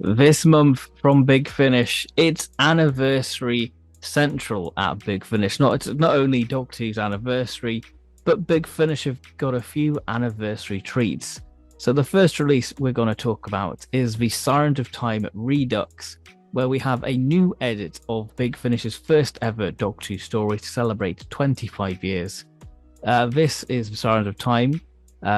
This month from Big Finish, it's anniversary central at Big Finish. It's not only Doctor Who's anniversary, but Big Finish have got a few anniversary treats. So the first release we're going to talk about is the Sirens of Time Redux, where we have a new edit of Big Finish's first ever Doctor Who story to celebrate 25 years. This is the Sirens of Time,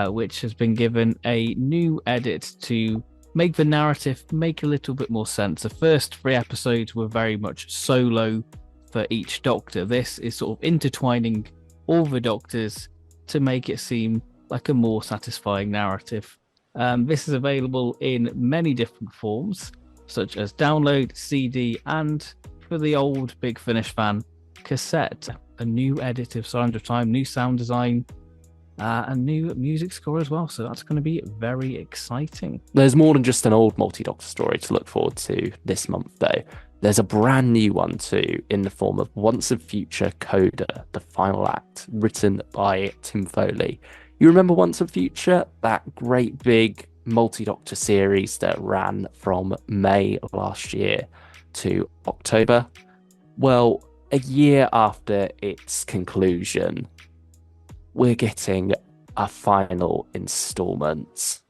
which has been given a new edit to make the narrative make a little bit more sense. The first three episodes were very much solo for each Doctor. This is sort of intertwining all the Doctors to make it seem like a more satisfying narrative. This is available in many different forms, such as download, CD, and for the old Big Finish fan, cassette. A new edit of Sirens of Time, new sound design, a new music score as well. So that's going to be very exciting. There's more than just an old multi-Doctor story to look forward to this month, though. There's a brand new one too, in the form of Once and Future Coda, the final act, written by Tim Foley. You remember Once and Future? That great big multi-Doctor series that ran from May of last year to October? Well, a year after its conclusion, we're getting a final installment.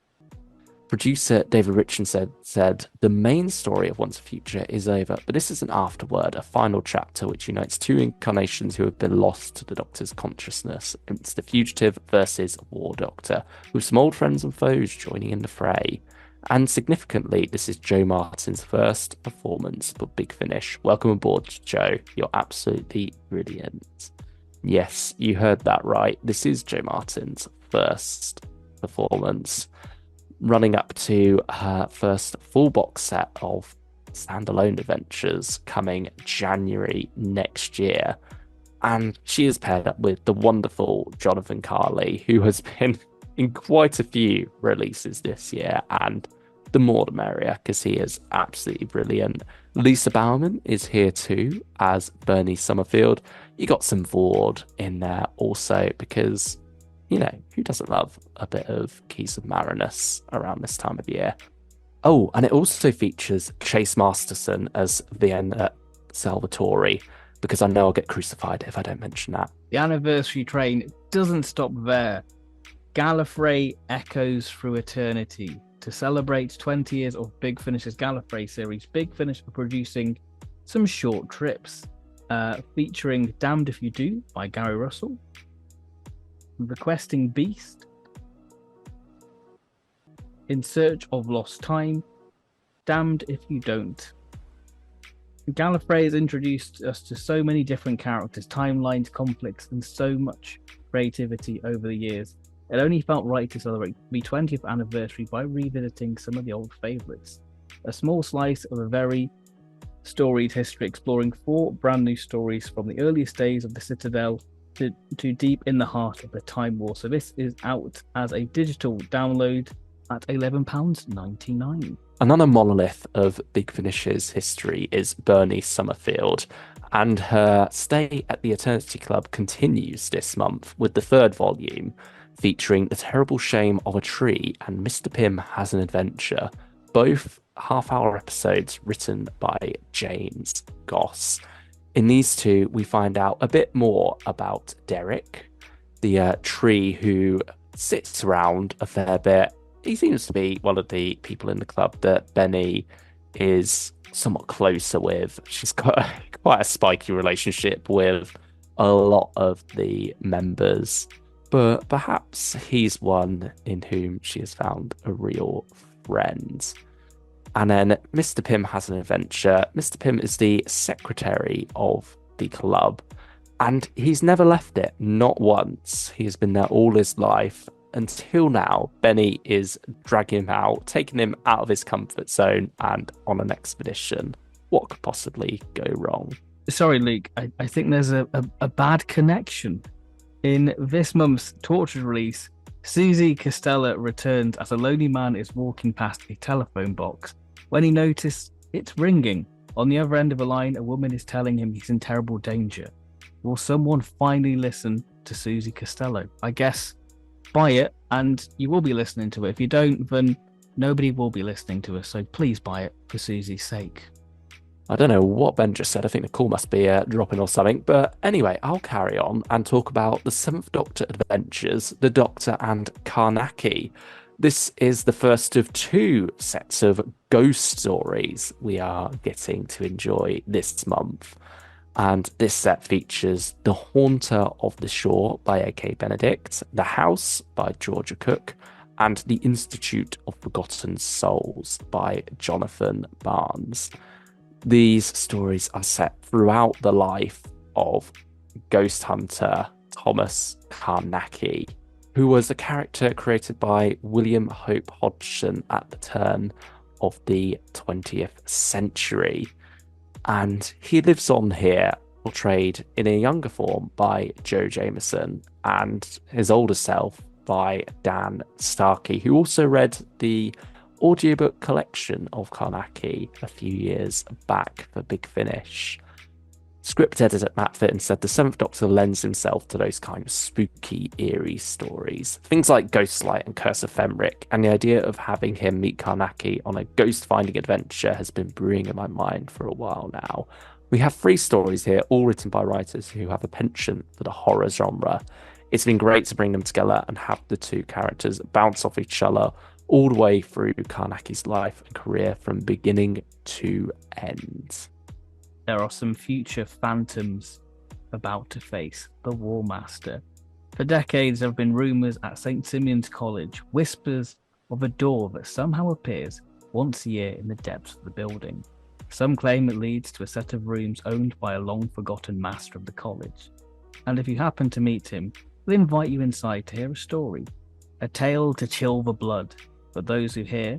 Producer David Richardson said the main story of Once and Future is over, but this is an afterword, a final chapter which unites two incarnations who have been lost to the Doctor's consciousness. It's the fugitive versus War Doctor, with some old friends and foes joining in the fray. And significantly, this is Joe Martin's first performance for Big Finish. Welcome aboard, Joe. You're absolutely brilliant. Yes, you heard that right. This is Joe Martin's first performance, running up to her first full box set of standalone adventures coming January next year. And she is paired up with the wonderful Jonathan Carley, who has been in quite a few releases this year, and the more the merrier, because he is absolutely brilliant. Lisa Bowerman is here too as Bernice Summerfield. You got some Vord in there also, because, you know, who doesn't love a bit of Keys of Marinus around this time of year? Oh, and it also features Chase Masterson as Vienna Salvatore, because I know I'll get crucified if I don't mention that. The anniversary train doesn't stop there. Gallifrey echoes through eternity. To celebrate 20 years of Big Finish's Gallifrey series, Big Finish are producing some short trips, featuring Damned If You Do by Gary Russell, Requesting Beast, In Search of Lost Time, Damned If You Don't. Gallifrey has introduced us to so many different characters, timelines, conflicts, and so much creativity over the years. It only felt right to celebrate the 20th anniversary by revisiting some of the old favourites. A small slice of a very storied history, exploring 4 brand new stories from the earliest days of the Citadel to deep in the heart of the Time War. So this is out as a digital download at £11.99. Another monolith of Big Finish's history is Bernice Summerfield, and her stay at the Eternity Club continues this month with the 3rd volume, featuring The Terrible Shame of a Tree and Mr. Pym Has an Adventure, both half-hour episodes written by James Goss. In these two, we find out a bit more about Derek, the tree who sits around a fair bit. He seems to be one of the people in the club that Benny is somewhat closer with. She's got quite a spiky relationship with a lot of the members, but perhaps he's one in whom she has found a real friend. And then Mr. Pym Has an Adventure. Mr. Pym is the secretary of the club, and he's never left it, not once. He has been there all his life, until now. Benny is dragging him out, taking him out of his comfort zone and on an expedition. What could possibly go wrong? Sorry, Luke, I think there's a bad connection. In this month's Torchwood release, Susie Costello returns as a lonely man is walking past a telephone box when he noticed it's ringing. On the other end of the line, a woman is telling him he's in terrible danger. Will someone finally listen to Susie Costello? I guess buy it and you will be listening to it. If you don't, then Nobody will be listening to us, so please buy it for Susie's sake. I don't know what Ben just said. I think the call must be dropping or something. But anyway, I'll carry on and talk about the Seventh Doctor Adventures, the Doctor and Carnacki. This is the first of two sets of ghost stories we are getting to enjoy this month. And this set features The Haunter of the Shore by A.K. Benedict, The House by Georgia Cook, and The Institute of Forgotten Souls by Jonathan Barnes. These stories are set throughout the life of ghost hunter Thomas Carnacki, who was a character created by William Hope Hodgson at the turn of the 20th century. And he lives on here, portrayed in a younger form by Joe Jameson and his older self by Dan Starkey, who also read the audiobook collection of Carnacki a few years back for Big Finish. Script editor Matt Fitton said the Seventh Doctor lends himself to those kind of spooky, eerie stories. Things like Ghostlight and Curse of Fenric, and the idea of having him meet Carnacki on a ghost-finding adventure has been brewing in my mind for a while now. We have 3 stories here, all written by writers who have a penchant for the horror genre. It's been great to bring them together and have the two characters bounce off each other all the way through Carnacki's life and career from beginning to end. There are some future phantoms about to face the War Master. For decades, there have been rumours at St. Simeon's College, whispers of a door that somehow appears once a year in the depths of the building. Some claim it leads to a set of rooms owned by a long-forgotten master of the college. And if you happen to meet him, we'll invite you inside to hear a story, a tale to chill the blood. But those who hear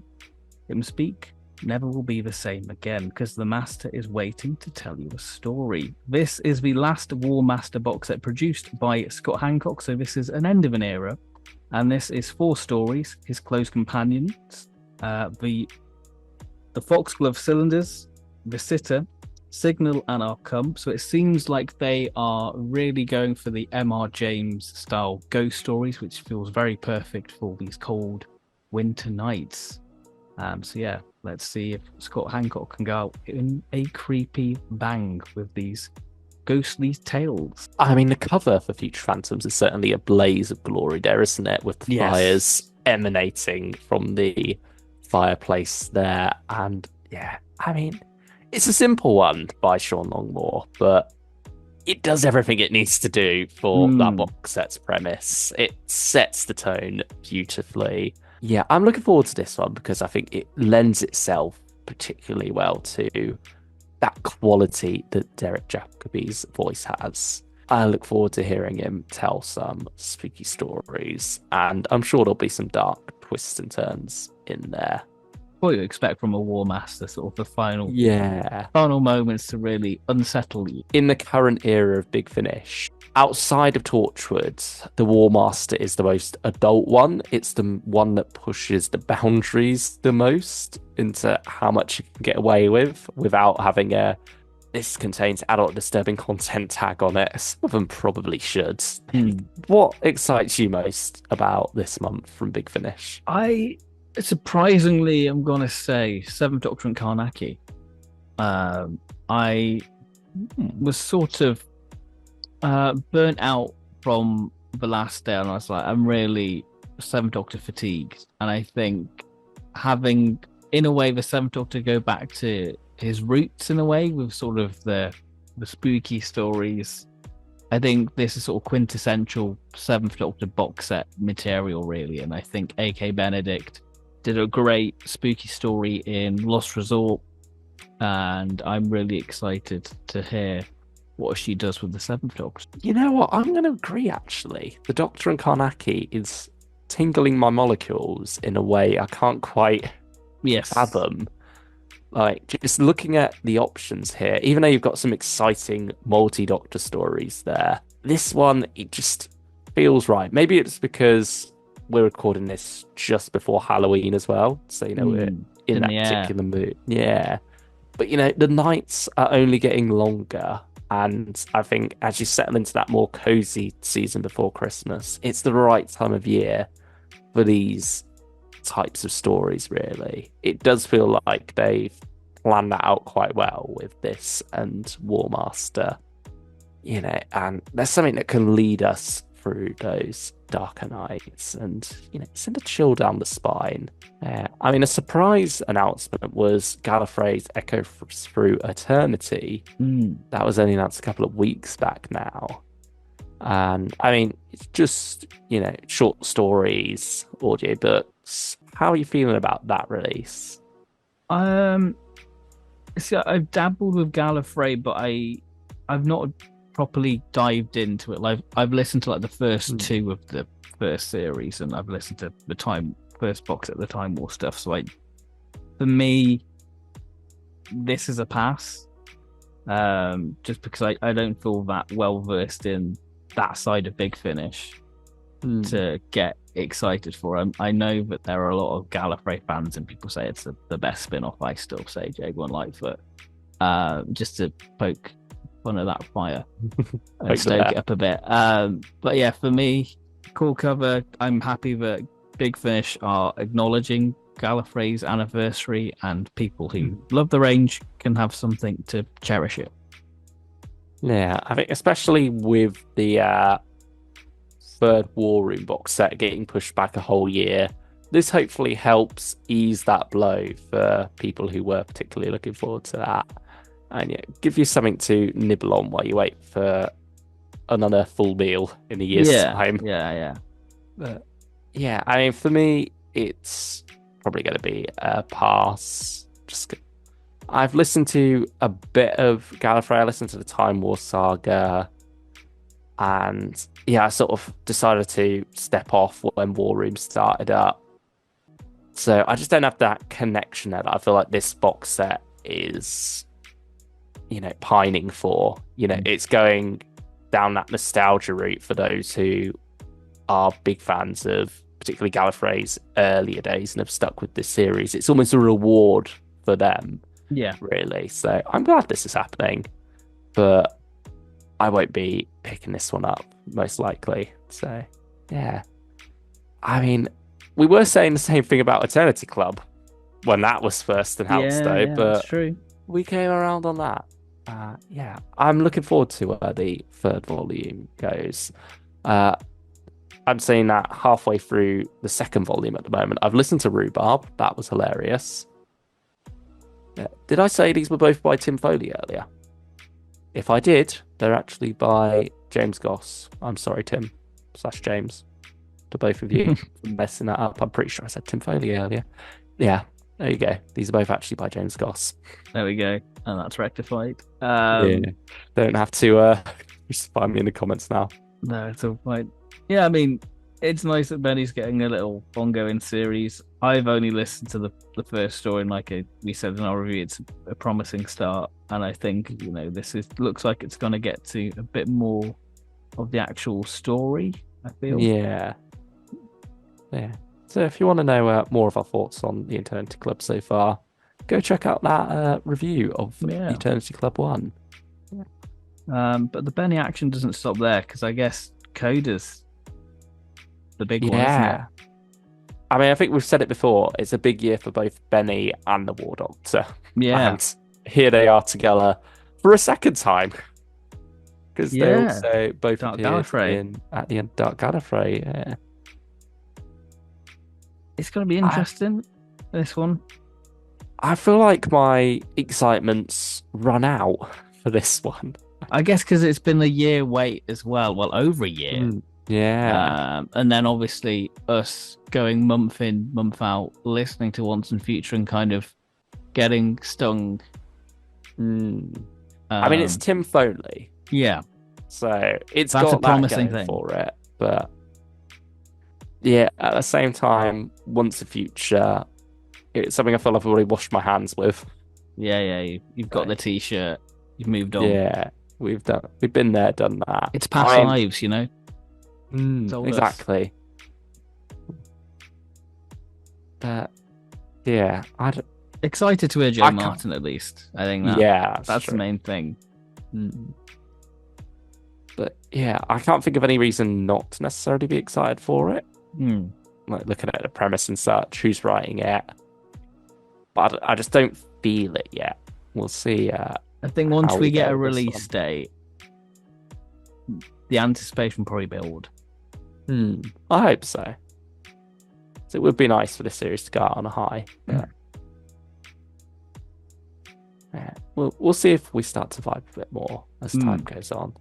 him speak never will be the same again, because the Master is waiting to tell you a story. This is the last War Master box set produced by Scott Hancock, so this is an end of an era. And this is 4 stories, his close companions, the Foxglove Cylinders, the Sitter, Signal, and Our Come. So it seems like they are really going for the M.R. James style ghost stories, which feels very perfect for these cold winter nights. So yeah, let's see if Scott Hancock can go out in a creepy bang with these ghostly tales. I mean, the cover for Future Phantoms is certainly a blaze of glory there, isn't it? With the fires emanating from the fireplace there. And yeah, I mean, it's a simple one by Sean Longmore, but it does everything it needs to do for that box set's premise. It sets the tone beautifully. Yeah, I'm looking forward to this one because I think it lends itself particularly well to that quality that Derek Jacobi's voice has. I look forward to hearing him tell some spooky stories, and I'm sure there'll be some dark twists and turns in there. What you expect from a War Master, sort of the final moments to really unsettle you. In the current era of Big Finish, outside of Torchwood, the War Master is the most adult one. It's the one that pushes the boundaries the most into how much you can get away with without having a "this contains adult disturbing content" tag on it. Some of them probably should. What excites you most about this month from Big Finish? Surprisingly, I'm going to say Seventh Doctor and Carnacki. I was sort of burnt out from the last day, and I was like, I'm really Seventh Doctor fatigued. And I think having, in a way, the Seventh Doctor go back to his roots in a way with sort of the spooky stories. I think this is sort of quintessential Seventh Doctor box set material, really. And I think A.K. Benedict did a great spooky story in Lost Resort, and I'm really excited to hear what she does with the Seventh Doctor. You know what? I'm going to agree, actually. The Doctor and Carnacki is tingling my molecules in a way I can't quite fathom. Like, just looking at the options here, even though you've got some exciting multi-Doctor stories there, this one, it just feels right. Maybe it's because we're recording this just before Halloween as well, so we're in that particular mood. Yeah, but the nights are only getting longer, and I think as you settle into that more cozy season before Christmas, it's the right time of year for these types of stories, really. It does feel like they've planned that out quite well with this and War Master, and there's something that can lead us through those darker nights and, send a chill down the spine. I mean, a surprise announcement was Gallifrey's Echo Through Eternity. That was only announced a couple of weeks back now. And I mean, it's just, short stories, audiobooks. How are you feeling about that release? See, I've dabbled with Gallifrey, but I've not properly dived into it. Like, I've listened to like the first two of the first series, and I've listened to the first box at the Time War stuff. So, for me, this is a pass. Just because I don't feel that well versed in that side of Big Finish to get excited for. I know that there are a lot of Gallifrey fans, and people say it's the best spin-off. I still say Jaguar and Lightfoot, just to poke fun of that fire and stoke it up a bit. But yeah, for me, cool cover. I'm happy that Big Finish are acknowledging Gallifrey's anniversary, and people who love the range can have something to cherish it. Yeah, I think especially with the third War Room box set getting pushed back a whole year, this hopefully helps ease that blow for people who were particularly looking forward to that, and give you something to nibble on while you wait for another full meal in a year's time. Yeah. But yeah, I mean, for me, it's probably going to be a pass. I've listened to a bit of Gallifrey. I listened to the Time War saga, and I sort of decided to step off when War Room started up. So I just don't have that connection there that I feel like this box set is, pining for. It's going down that nostalgia route for those who are big fans of particularly Gallifrey's earlier days and have stuck with this series. It's almost a reward for them. Yeah, really. So I'm glad this is happening, but I won't be picking this one up most likely. So yeah, I mean, we were saying the same thing about Eternity Club when that was first announced, but that's true. We came around on that. I'm looking forward to where the third volume goes. I'm saying that halfway through the second volume at the moment. I've listened to Rhubarb. That was hilarious. Did I say these were both by Tim Foley earlier? If I did, they're actually by James Goss. I'm sorry, Tim / James, to both of you for messing that up. I'm pretty sure I said Tim Foley earlier. Yeah, there you go. These are both actually by James Goss. There we go. And that's rectified. Don't have to just find me in the comments now. No, it's all fine. Yeah, I mean, it's nice that Benny's getting a little ongoing series. I've only listened to the first story, and we said in our review, it's a promising start. And I think, this looks like it's going to get to a bit more of the actual story, I feel. Yeah. So if you want to know more of our thoughts on the Eternity Club so far, go check out that review of Eternity Club 1. But the Benny action doesn't stop there, because I guess Coda's the big one, isn't it? I mean, I think we've said it before. It's a big year for both Benny and the War Doctor. Yeah. And here they are together for a second time. Because they also both appeared at the end of Dark Gallifrey. Yeah. It's going to be interesting, this one. I feel like my excitement's run out for this one. I guess because it's been a year wait as well. Well, over a year. Yeah. And then obviously us going month in, month out, listening to Once and Future and kind of getting stung. I mean, it's Tim Foley. Yeah. So that's got a that promising thing thing for it. But yeah, at the same time, Once and Future, it's something I feel like I've already washed my hands with. Yeah. You've got the t-shirt. You've moved on. Yeah. We've been there, done that. It's past lives, Exactly. But yeah, excited to hear Joe Martin at least. I think that's the main thing. But yeah, I can't think of any reason not to necessarily be excited for it. like looking at the premise and such, who's writing it. But I just don't feel it yet. We'll see. I think once how we get go a with this release one. date, the anticipation will probably build. I hope so. So it would be nice for this series to go out on a high. But yeah, we'll see if we start to vibe a bit more as time goes on.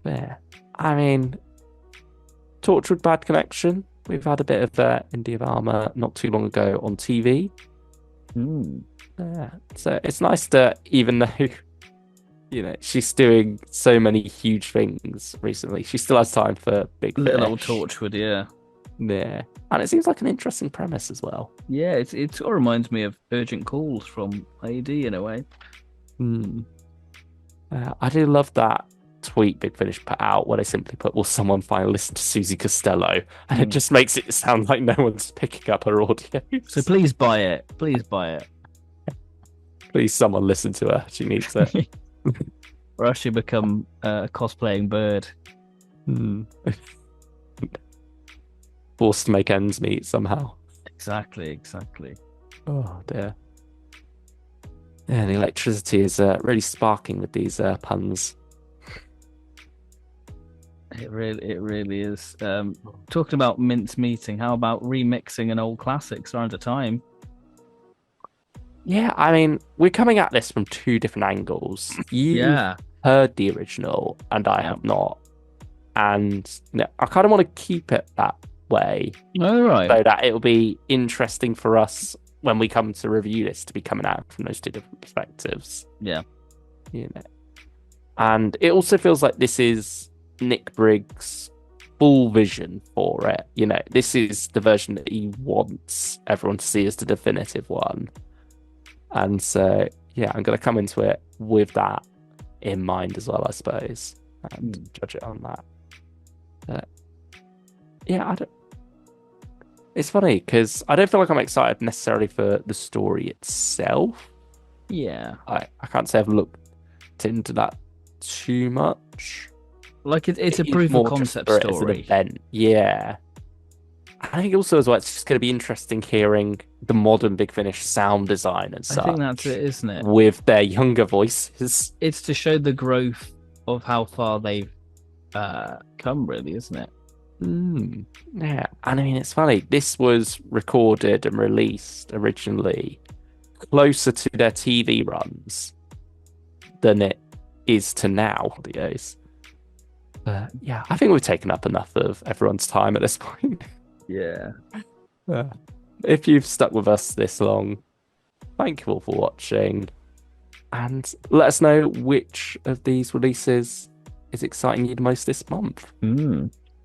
Yeah, I mean, Torchwood Bad Connection. We've had a bit of Indie of Armour not too long ago on TV. Yeah, so it's nice that even though she's doing so many huge things recently, she still has time for Big Little Finish. old Torchwood, yeah. Yeah, and it seems like an interesting premise as well. Yeah, it sort of reminds me of Urgent Calls from AD in a way. I do love that tweet Big Finish put out where they simply put, "Will someone finally listen to Susie Costello?" And it just makes it sound like no one's picking up her audio. So please buy it. Please buy it. Please, someone listen to her. She needs it. Or else she become a cosplaying bird. Forced to make ends meet somehow. Exactly. Oh dear. Yeah, the electricity is really sparking with these puns. It really is. Talking about mince meeting, how about remixing an old classic, Sirens of Time? Yeah, I mean, we're coming at this from two different angles. You've heard the original, and I have not. And I kind of want to keep it that way. All right. So that it'll be interesting for us when we come to review this to be coming at it from those two different perspectives. Yeah. And it also feels like this is Nick Briggs' full vision for it. This is the version that he wants everyone to see as the definitive one. And so, yeah, I'm going to come into it with that in mind as well, I suppose, and judge it on that. Yeah, it's funny because I don't feel like I'm excited necessarily for the story itself. Yeah. I can't say I've looked into that too much. Like it's a proof of concept story. As an event. Yeah. I think also as well, it's just going to be interesting hearing the modern Big Finish sound design and such. I think that's it, isn't it? With their younger voices. It's to show the growth of how far they've come, really, isn't it? Yeah, and I mean, it's funny. This was recorded and released originally closer to their TV runs than it is to now, audios. Yeah, I think we've taken up enough of everyone's time at this point. Yeah. If you've stuck with us this long, thank you all for watching. And let us know which of these releases is exciting you the most this month.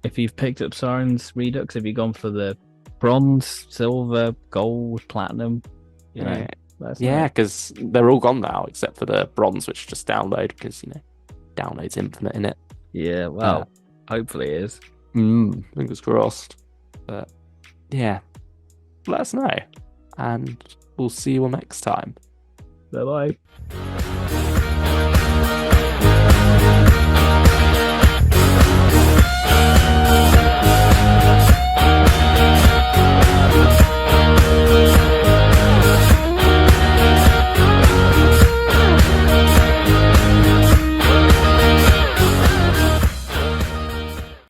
If you've picked up Sirens Redux, have you gone for the bronze, silver, gold, platinum? Yeah, because they're all gone now except for the bronze, which just download because download's infinite in it. Yeah, well, hopefully it is. Fingers crossed. But yeah, let us know, and we'll see you all next time. Bye bye.